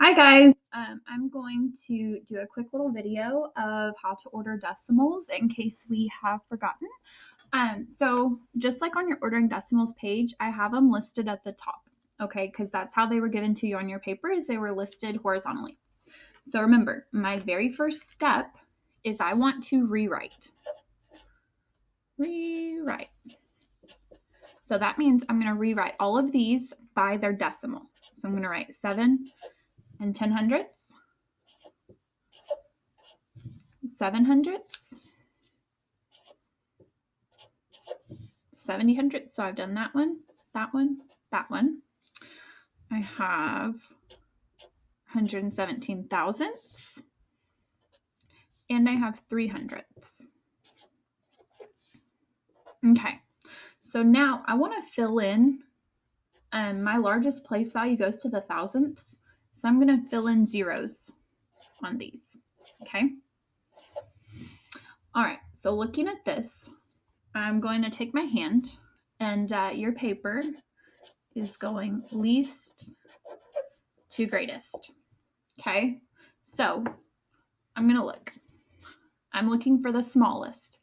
Hi guys, I'm going to do a quick little video of how to order decimals in case we have forgotten. So just like on your ordering decimals page, I have them listed at the top, okay, because that's how they were given to you on your papers. They were listed horizontally. So remember, my very first step is I want to rewrite. So that means I'm going to rewrite all of these by their decimal. So I'm going to write 7 and 10/100ths. 7/100ths, 70/100ths, so I've done that one, that one, that one. I have 117 thousandths, and I have 300ths. Okay, so now I want to fill in, my largest place value goes to the thousandths, so I'm going to fill in zeros on these, okay? All right, so looking at this, I'm going to take my hand, and your paper is going least to greatest. Okay, so I'm gonna look. I'm looking for the smallest.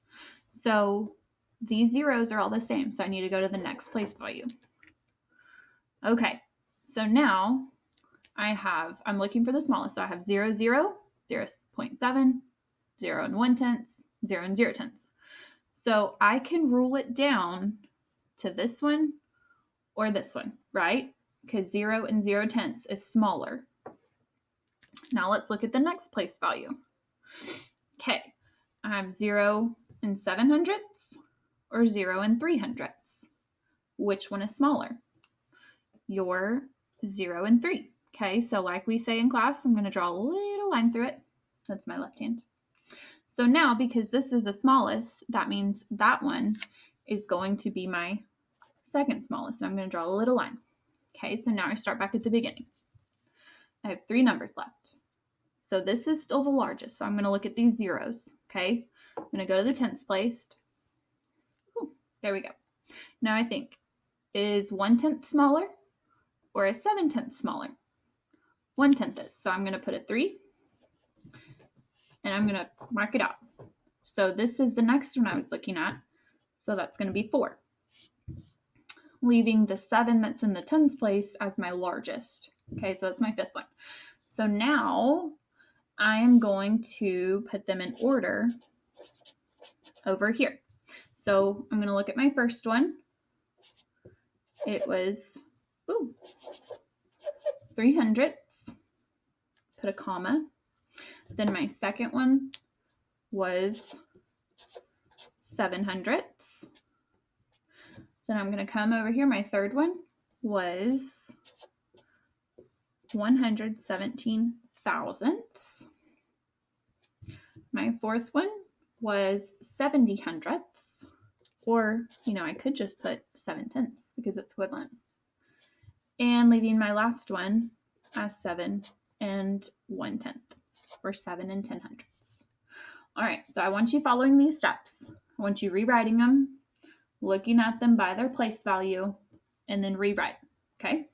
So these zeros are all the same, so I need to go to the next place value. Okay, so now I'm looking for the smallest. So I have 0, 0, 0.7, 0 and 1/10, 0 and 0/10. So I can rule it down to this one or this one, right? Because 0 and 0/10 is smaller. Now let's look at the next place value. Okay, I have 0 and 7/100ths or 0 and 300ths. Which one is smaller? Your 0 and 3. Okay, so like we say in class, I'm going to draw a little line through it. That's my left hand. So now, because this is the smallest, that means that one is going to be my second smallest. I'm going to draw a little line. Okay, so now I start back at the beginning. I have 3 numbers left. So this is still the largest. So I'm going to look at these zeros. Okay, I'm going to go to the 10th place. Ooh, there we go. Now I think, is 1/10 smaller or is 7/10 smaller? 1/10 is. So I'm going to put a 3 and I'm going to mark it out. So this is the next one I was looking at. So that's going to be 4. Leaving the 7 that's in the 10th place as my largest. Okay, so that's my 5th one. So now I am going to put them in order over here. So I'm going to look at my first one. It was 300ths, put a comma. Then my second one was 700ths. Then I'm going to come over here. My third one was 117 thousandths. My fourth one was 70/100ths. Or, I could just put 7/10 because it's equivalent. And leaving my last one as 7 and 1/10, or 7 and 10/100ths. All right, so I want you following these steps. I want you rewriting them, looking at them by their place value, and then rewrite, okay?